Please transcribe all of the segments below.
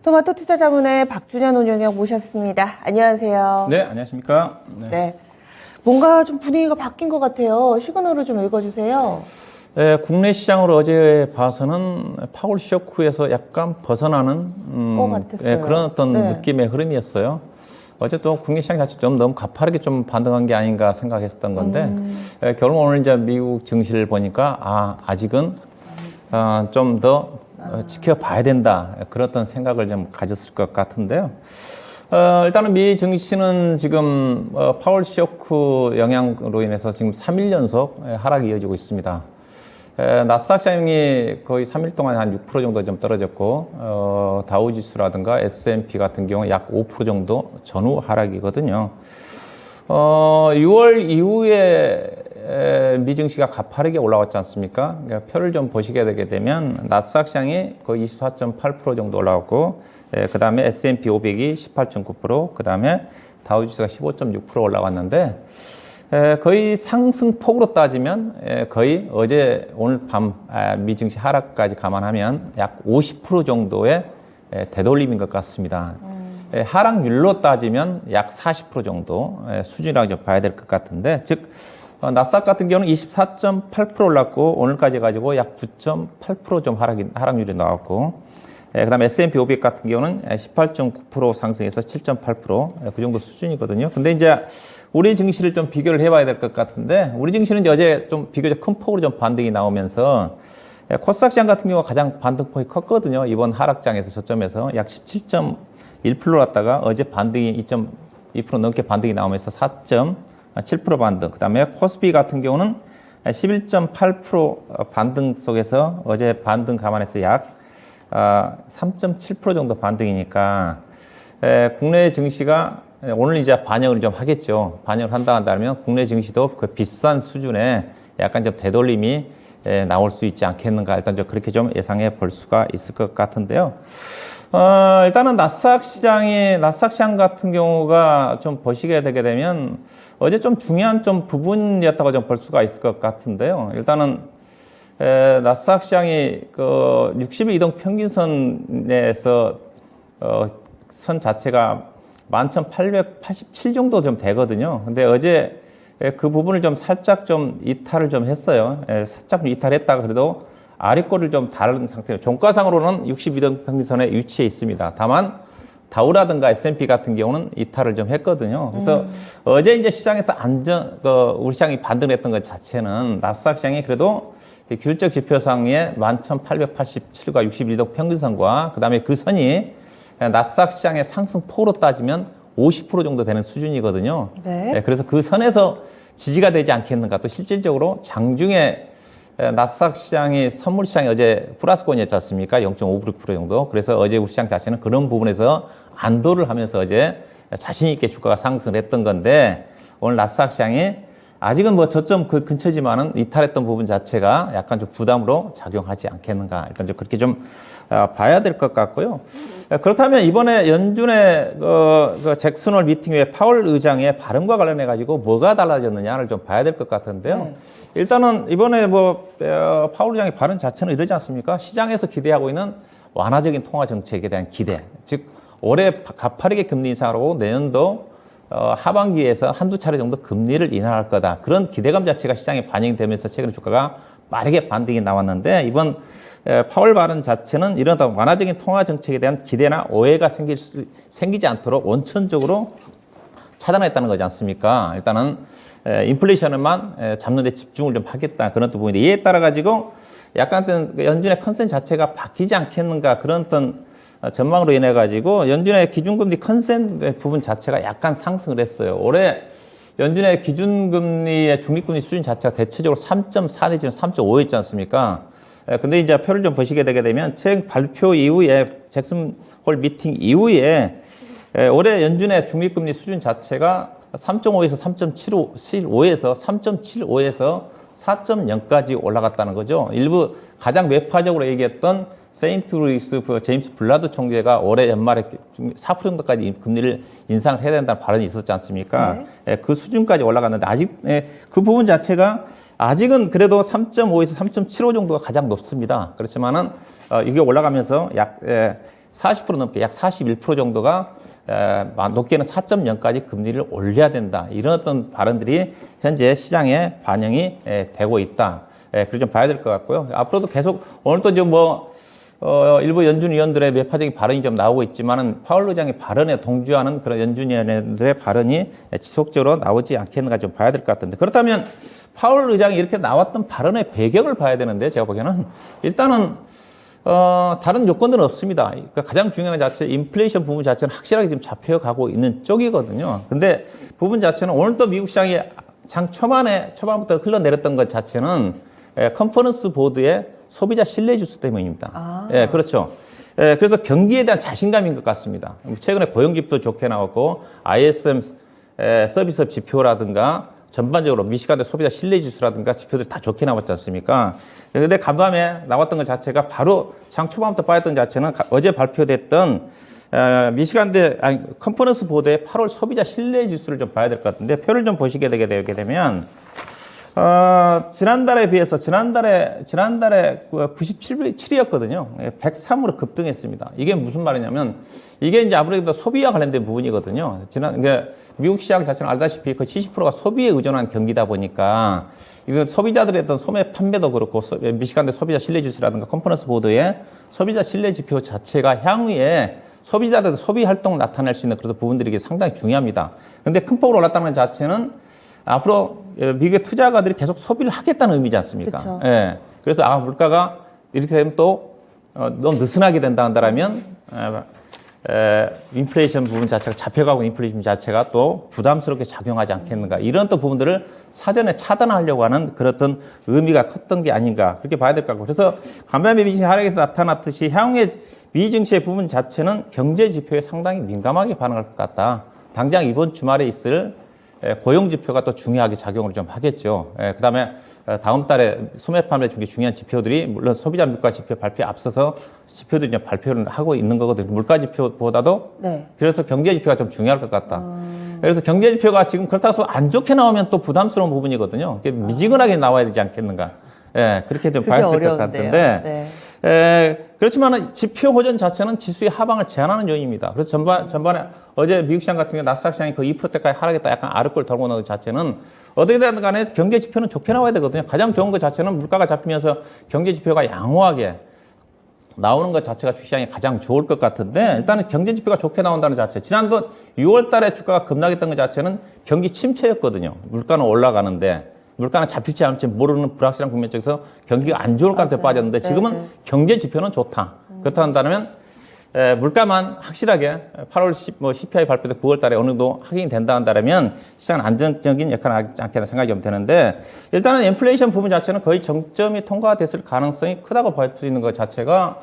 토마토 투자자문의 박준현 운영위원 모셨습니다. 안녕하세요. 네, 안녕하십니까. 네. 뭔가 좀 분위기가 바뀐 것 같아요. 시그널을 좀 읽어주세요. 네, 국내 시장으로 어제 봐서는 파월 쇼크에서 약간 벗어나는 것 같았어요. 그런 어떤 네. 느낌의 흐름이었어요. 어제 또 국내 시장 자체 좀 너무 가파르게 좀 반등한 게 아닌가 생각했었던 건데 결국 오늘 이제 미국 증시를 보니까 아직은 좀 더 지켜봐야 된다, 그런 어떤 생각을 좀 가졌을 것 같은데요. 일단은 미 증시는 지금 파월 쇼크 영향으로 인해서 지금 3일 연속 하락이 이어지고 있습니다. 나스닥 시장이 거의 3일 동안 한 6% 정도 좀 떨어졌고, 다우지수라든가 S&P 같은 경우 약 5% 정도 전후 하락이거든요. 6월 이후에 미증시가 가파르게 올라왔지 않습니까? 그러니까 표를 좀 보시게 되게 되면 나스닥 시장이 거의 24.8% 정도 올라왔고, 그 다음에 S&P 500이 18.9%, 그 다음에 다우지수가 15.6% 올라왔는데, 거의 상승폭으로 따지면 거의 어제 오늘 밤 미증시 하락까지 감안하면 약 50% 정도의 되돌림인 것 같습니다. 하락률로 따지면 약 40% 정도 수준이라고 좀 봐야 될 것 같은데, 즉 나스닥 같은 경우는 24.8% 올랐고 오늘까지 가지고 약 9.8% 좀 하락률이 나왔고, 그 다음에 S&P 500 같은 경우는 18.9% 상승해서 7.8%그 정도 수준이거든요. 근데 이제 우리 증시를 좀 비교를 해봐야 될 것 같은데, 우리 증시는 이제 어제 좀 비교적 큰 폭으로 좀 반등이 나오면서 코스닥 시장 같은 경우가 가장 반등폭이 컸거든요. 이번 하락장에서 저점에서 약 17.1% 왔다가 어제 반등이 2.2% 넘게 반등이 나오면서 4.7% 반등. 그 다음에 코스피 같은 경우는 11.8% 반등 속에서 어제 반등 감안해서 약 3.7% 정도 반등이니까 국내 증시가 오늘 이제 반영을 좀 하겠죠. 반영을 한다면 국내 증시도 그 비싼 수준의 약간 좀 되돌림이 나올 수 있지 않겠는가. 일단 좀 그렇게 좀 예상해 볼 수가 있을 것 같은데요. 일단은 나스닥 시장 같은 경우가 좀 보시게 되게 되면 어제 좀 중요한 좀 부분이었다고 좀 볼 수가 있을 것 같은데요. 일단은 나스닥 시장이 그 60일 이동 평균선에서 선 자체가 11,887 정도 좀 되거든요. 근데 어제 그 부분을 좀 살짝 좀 이탈을 좀 했어요. 살짝 좀 이탈했다가 그래도 아래꼬를 좀 다른 상태로 종가상으로는 60이동 평균선에 위치해 있습니다. 다만 다우라든가 S&P 같은 경우는 이탈을 좀 했거든요. 그래서 어제 이제 시장에서 우리 시장이 반등했던 것 자체는 나스닥 시장이 그래도 기술적 지표상의 11,887과 61동 평균선과 그 다음에 그 선이 나스닥 시장의 상승폭으로 따지면 50% 정도 되는 수준이거든요. 네. 그래서 그 선에서 지지가 되지 않겠는가. 또 실질적으로 장중에 나스닥 시장이 선물 시장이 어제 플러스권이었지 않습니까? 0.5% 정도. 그래서 어제 우리 시장 자체는 그런 부분에서 안도를 하면서 어제 자신 있게 주가가 상승을 했던 건데, 오늘 나스닥 시장이 아직은 뭐 저점 그 근처지만은 이탈했던 부분 자체가 약간 좀 부담으로 작용하지 않겠는가. 일단 좀 그렇게 좀 봐야 될 것 같고요. 그렇다면 이번에 연준의 그 잭슨홀 미팅 후에 파월 의장의 발언과 관련해 가지고 뭐가 달라졌느냐를 좀 봐야 될 것 같은데요. 네. 일단은 이번에 파월 의장의 발언 자체는 이러지 않습니까? 시장에서 기대하고 있는 완화적인 통화 정책에 대한 기대. 즉 올해 가파르게 금리 인상하고 내년도 하반기에서 한두 차례 정도 금리를 인하할 거다. 그런 기대감 자체가 시장에 반영되면서 최근에 주가가 빠르게 반등이 나왔는데, 이번 파월 발언 자체는 이런 완화적인 통화 정책에 대한 기대나 오해가 생기지 않도록 원천적으로 차단했다는 거지 않습니까? 일단은 인플레이션만 잡는 데 집중을 좀 하겠다. 그런 또 부분인데, 이에 따라 가지고 약간 연준의 컨센 자체가 바뀌지 않겠는가, 그런 어떤 전망으로 인해 가지고 연준의 기준금리 컨센 부분 자체가 약간 상승을 했어요. 올해 연준의 기준금리의 중립금리 수준 자체가 대체적으로 3.4 내지는 3.5였지 않습니까? 근데 이제 표를 좀 보시게 되게 되면 책 발표 이후에 잭슨홀 미팅 이후에 올해 연준의 중립금리 수준 자체가 3.5에서 3.75에서 3.75에서 4.0까지 올라갔다는 거죠. 일부 가장 매파적으로 얘기했던 세인트루이스 제임스 블라드 총재가 올해 연말에 4% 정도까지 금리를 인상을 해야 된다는 발언이 있었지 않습니까? 네. 그 수준까지 올라갔는데 아직 그 부분 자체가 아직은 그래도 3.5에서 3.75 정도가 가장 높습니다. 그렇지만은 이게 올라가면서 약 40% 넘게 약 41% 정도가 높게는 4.0까지 금리를 올려야 된다. 이런 어떤 발언들이 현재 시장에 반영이 되고 있다. 그걸 좀 봐야 될 것 같고요. 앞으로도 계속 오늘도 이제 일부 연준 위원들의 매파적인 발언이 좀 나오고 있지만은 파월 의장의 발언에 동조하는 그런 연준 위원들의 발언이 지속적으로 나오지 않겠는가 좀 봐야 될 것 같은데, 그렇다면 파월 의장이 이렇게 나왔던 발언의 배경을 봐야 되는데, 제가 보기에는 일단은 다른 요건들은 없습니다. 그러니까 가장 중요한 자체, 인플레이션 부분 자체는 확실하게 지금 잡혀가고 있는 쪽이거든요. 근데 부분 자체는 오늘 또 미국 시장이 장 초반부터 흘러내렸던 것 자체는 컨퍼런스 보드의 소비자 신뢰 지수 때문입니다. 예, 그렇죠. 그래서 경기에 대한 자신감인 것 같습니다. 최근에 고용지표도 좋게 나왔고, ISM 서비스업 지표라든가 전반적으로 미시간대 소비자 신뢰 지수라든가 지표들이 다 좋게 나왔지 않습니까? 그런데 간밤에 나왔던 것 자체가 바로 장 초반부터 빠졌던 자체는 어제 발표됐던 컨퍼런스 보드의 8월 소비자 신뢰 지수를 좀 봐야 될 것 같은데, 표를 좀 보시게 되게 되면 지난달에 비해서 지난달에 97이었거든요. 103으로 급등했습니다. 이게 무슨 말이냐면, 이게 이제 아무래도 소비와 관련된 부분이거든요. 미국 시장 자체는 알다시피 그 70%가 소비에 의존한 경기다 보니까, 이건 소비자들의 어떤 소매 판매도 그렇고, 미시간대 소비자 신뢰 지수라든가 컨퍼런스 보드의 소비자 신뢰 지표 자체가 향후에 소비자들의 소비 활동을 나타낼 수 있는 그런 부분들이 상당히 중요합니다. 근데 큰 폭으로 올랐다는 것 자체는 앞으로 미국의 투자가들이 계속 소비를 하겠다는 의미지 않습니까? 예. 그래서 물가가 이렇게 되면 또 너무 느슨하게 된다면 인플레이션 부분 자체가 잡혀가고 인플레이션 자체가 또 부담스럽게 작용하지 않겠는가, 이런 또 부분들을 사전에 차단하려고 하는 그런 어떤 의미가 컸던 게 아닌가, 그렇게 봐야 될 것 같고, 그래서 간밤에 미증시 하락에서 나타났듯이 향후에 미 증시의 부분 자체는 경제 지표에 상당히 민감하게 반응할 것 같다. 당장 이번 주말에 있을 고용 지표가 또 중요하게 작용을 좀 하겠죠. 그 다음에 다음 달에 소매 판매 중에 중요한 지표들이, 물론 소비자 물가 지표 발표에 앞서서 지표들이 이제 발표를 하고 있는 거거든요. 물가 지표보다도. 네. 그래서 경제 지표가 좀 중요할 것 같다. 그래서 경제 지표가 지금 그렇다고 해서 안 좋게 나오면 또 부담스러운 부분이거든요. 미지근하게 나와야 되지 않겠는가. 그렇게 좀 봐야 될 것 같은데. 그렇지만 지표 호전 자체는 지수의 하방을 제한하는 요인입니다. 그래서 전반에 어제 미국 시장 같은 경우 나스닥 시장이 그 2%대까지 하락했다 약간 아랫골 돌고 나는 것 자체는 어떻게든 간에 경제 지표는 좋게 나와야 되거든요. 가장 좋은 것 자체는 물가가 잡히면서 경제 지표가 양호하게 나오는 것 자체가 주시장에 가장 좋을 것 같은데, 일단은 경제 지표가 좋게 나온다는 자체, 지난번 6월 달에 주가가 급락했던 것 자체는 경기 침체였거든요. 물가는 올라가는데 물가는 잡힐지 않을지 모르는 불확실한 국면 쪽에서 경기가 안 좋을 것 같아 빠졌는데, 지금은 경제 지표는 좋다. 그렇다 한다면 물가만 확실하게 8월 CPI 발표도 9월 달에 어느 정도 확인이 된다 한다면 시장은 안정적인 역할을 하지 않겠나 생각이 좀 되는데, 일단은 인플레이션 부분 자체는 거의 정점이 통과됐을 가능성이 크다고 볼 수 있는 것 자체가,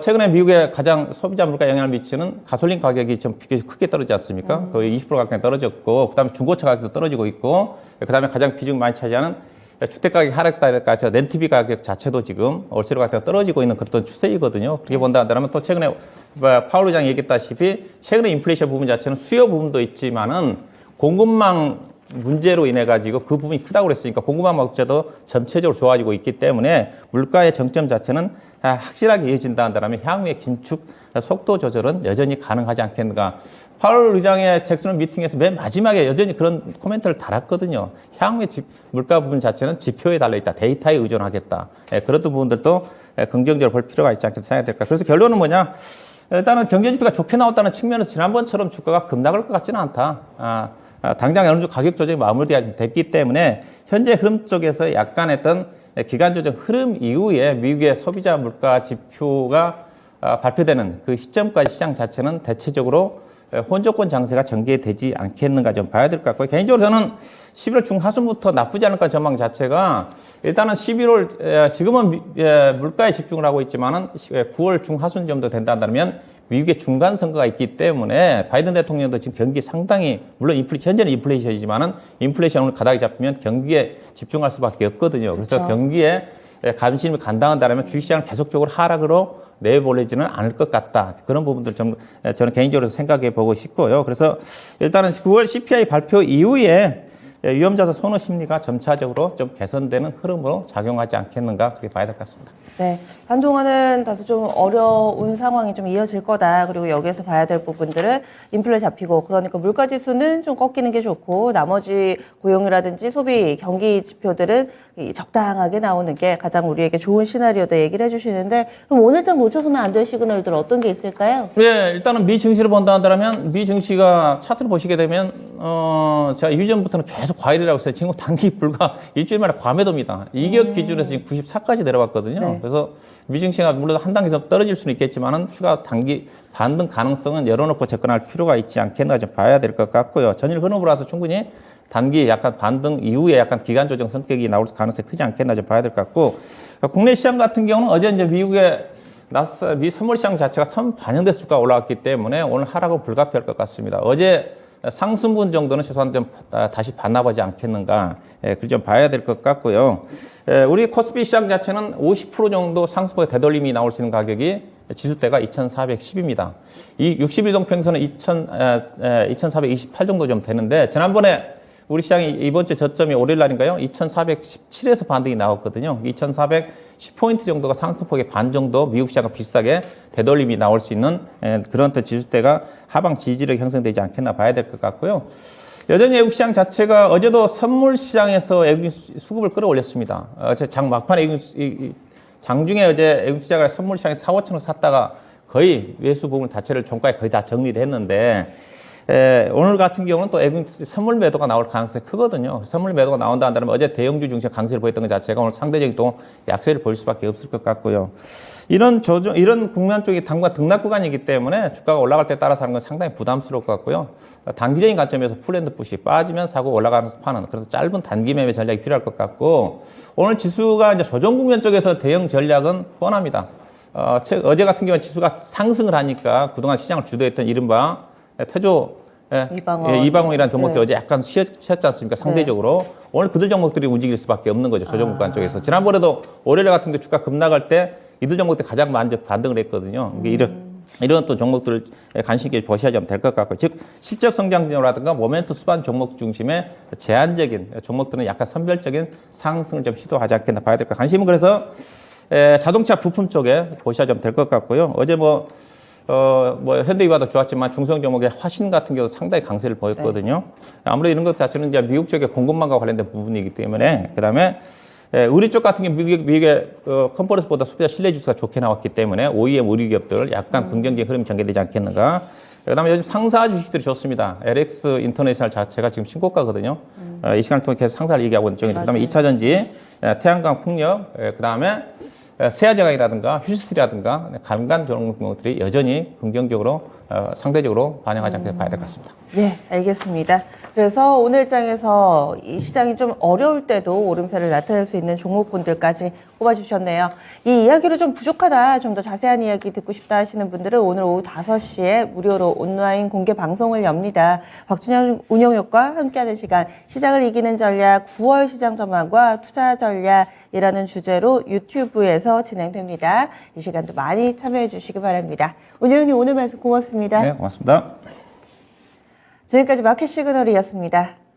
최근에 미국의 가장 소비자 물가에 영향을 미치는 가솔린 가격이 좀 크게 떨어지지 않습니까? 거의 20% 가까이 떨어졌고, 그 다음에 중고차 가격도 떨어지고 있고, 그 다음에 가장 비중 많이 차지하는 주택가격 하락달까 해서 렌트비 가격 자체도 지금 월세로 가격이 떨어지고 있는 그런 추세이거든요. 그렇게 본다 한다면 또 최근에 파월 의장이 얘기했다시피 최근에 인플레이션 부분 자체는 수요 부분도 있지만은 공급망 문제로 인해 가지고 그 부분이 크다고 그랬으니까 공급망 목재도 전체적으로 좋아지고 있기 때문에 물가의 정점 자체는 확실하게 이어진다 한다면 향후의 긴축 속도 조절은 여전히 가능하지 않겠는가. 파월 의장의 잭슨 미팅에서 맨 마지막에 여전히 그런 코멘트를 달았거든요. 향후의 물가 부분 자체는 지표에 달려있다. 데이터에 의존하겠다. 그런 부분들도 긍정적으로 볼 필요가 있지 않겠다 생각이 될까. 그래서 결론은 뭐냐. 일단은 경제지표가 좋게 나왔다는 측면에서 지난번처럼 주가가 급락할 것 같지는 않다. 당장 어느 정도 가격 조정이 마무리가 됐기 때문에 현재 흐름 쪽에서 약간 했던 기간 조정 흐름 이후에 미국의 소비자 물가 지표가 발표되는 그 시점까지 시장 자체는 대체적으로 혼조권 장세가 전개되지 않겠는가 좀 봐야 될 것 같고요. 개인적으로 저는 11월 중하순부터 나쁘지 않을 것 전망 자체가, 일단은 11월, 지금은 물가에 집중을 하고 있지만은 9월 중하순 정도 된다 한다면 미국의 중간 선거가 있기 때문에 바이든 대통령도 지금 경기 상당히, 물론 현재는 인플레이션이지만은 인플레이션을 가닥이 잡히면 경기에 집중할 수밖에 없거든요. 그래서 그렇죠. 경기에 관심이 간당한다면 주식시장을 계속적으로 하락으로 내보내지는 않을 것 같다. 그런 부분들 좀 저는 개인적으로 생각해 보고 싶고요. 그래서 일단은 9월 CPI 발표 이후에 위험자산 선호 심리가 점차적으로 좀 개선되는 흐름으로 작용하지 않겠는가 그렇게 봐야 될 것 같습니다. 네, 한동안은 다소 좀 어려운 상황이 좀 이어질 거다. 그리고 여기에서 봐야 될 부분들은 인플레 잡히고, 그러니까 물가지수는 좀 꺾이는 게 좋고, 나머지 고용이라든지 소비, 경기 지표들은 이 적당하게 나오는 게 가장 우리에게 좋은 시나리오다 얘기를 해주시는데, 그럼 오늘장 놓쳐서는 안 될 시그널들 어떤 게 있을까요? 네, 일단은 미 증시를 본다 한다면 미 증시가 차트를 보시게 되면 제가 이전부터는 계속 과열이라고 했어요. 지금 단기 불과 일주일 만에 과매도입니다. 이격 기준에서 지금 94까지 내려왔거든요. 네. 그래서 미 증시가 물론 한 단계 좀 떨어질 수는 있겠지만은 추가 단기 반등 가능성은 열어놓고 접근할 필요가 있지 않겠나 좀 봐야 될 것 같고요. 전일 흐름으로서 충분히 단기 약간 반등 이후에 약간 기간 조정 성격이 나올 가능성이 크지 않겠나 좀 봐야 될 것 같고, 국내 시장 같은 경우는 어제 이제 미국의 미 선물 시장 자체가 반영돼서 주가가 올라왔기 때문에 오늘 하락은 불가피할 것 같습니다. 어제 상승분 정도는 최소한 좀 다시 반납하지 않겠는가, 그걸 좀 봐야 될 것 같고요. 우리 코스피 시장 자체는 50% 정도 상승폭의 되돌림이 나올 수 있는 가격이 지수대가 2,410입니다. 이 60일 동평선은 2,428 정도 좀 되는데, 지난번에 우리 시장이 이번 주 저점이 월요일 날인가요? 2,417에서 반등이 나왔거든요. 2,410포인트 정도가 상승폭의 반 정도 미국 시장과 비슷하게 되돌림이 나올 수 있는 그런 지수대가 하방 지지력이 형성되지 않겠나 봐야 될 것 같고요. 여전히 외국 시장 자체가 어제도 선물 시장에서 외국 수급을 끌어올렸습니다. 어제 장 막판에 장중에 어제 외국 시장을 선물 시장에서 4, 5천원 샀다가 거의 매수 부분 자체를 종가에 거의 다 정리를 했는데, 오늘 같은 경우는 또 외국 선물 매도가 나올 가능성이 크거든요. 선물 매도가 나온다 한다면 어제 대형주 중심 강세를 보였던 것 자체가 오늘 상대적인 또 약세를 보일 수밖에 없을 것 같고요. 이런 국면 쪽이 당과 등락 구간이기 때문에 주가가 올라갈 때 따라서 하는 건 상당히 부담스러울 것 같고요. 단기적인 관점에서 풀앤드 푸시 빠지면 사고 올라가면서 파는, 그래서 짧은 단기 매매 전략이 필요할 것 같고, 오늘 지수가 이제 조정 국면 쪽에서 대응 전략은 뻔합니다. 어제 같은 경우는 지수가 상승을 하니까 그동안 시장을 주도했던 이른바 태조 이방원이라는 종목들이 어제 약간 쉬었지 않습니까? 상대적으로. 오늘 그들 종목들이 움직일 수밖에 없는 거죠. 조정국간 쪽에서. 지난번에도 월요일 같은 게 주가 급락할 때 이들 종목들이 가장 먼저 반등을 했거든요. 이런 또 종목들을 관심 있게 보셔야 될 것 같고, 즉 실적 성장률이라든가 모멘트 수반 종목 중심의 제한적인 종목들은 약간 선별적인 상승을 좀 시도하지 않겠나 봐야 될 것 같아요. 관심은 그래서 자동차 부품 쪽에 보셔야 될 것 같고요. 어제 현대기아도 좋았지만 중소형 종목의 화신 같은 경우도 상당히 강세를 보였거든요. 아무래도 이런 것 자체는 이제 미국 쪽의 공급망과 관련된 부분이기 때문에, 그 다음에 우리 쪽 같은 경우 미국의 컨퍼런스보다 소비자 신뢰 지수가 좋게 나왔기 때문에 OEM 의류 기업들 약간 긍정적인 흐름이 전개되지 않겠는가. 그 다음에 요즘 상사 주식들이 좋습니다. LX 인터내셔널 자체가 지금 신고가거든요. 이 시간을 통해 계속 상사를 얘기하고 있는 중입니다. 그 다음에 2차전지, 태양광 풍력, 그 다음에 세아제강이라든가 휴스틸이라든가 간간 종목들이 여전히 긍정적으로 상대적으로 반영하지 않게 봐야 될 것 같습니다. 네, 알겠습니다. 그래서 오늘 장에서 이 시장이 좀 어려울 때도 오름세를 나타낼 수 있는 종목군들까지 꼽아주셨네요. 이 이야기로 좀 부족하다, 좀 더 자세한 이야기 듣고 싶다 하시는 분들은 오늘 오후 5시에 무료로 온라인 공개 방송을 엽니다. 박준영 운영위원과 함께하는 시간, 시장을 이기는 전략 9월 시장 전망과 투자 전략이라는 주제로 유튜브에서 진행됩니다. 이 시간도 많이 참여해 주시기 바랍니다. 운영위원님 오늘 말씀 고맙습니다. 네, 고맙습니다. 지금까지 마켓 시그널이었습니다.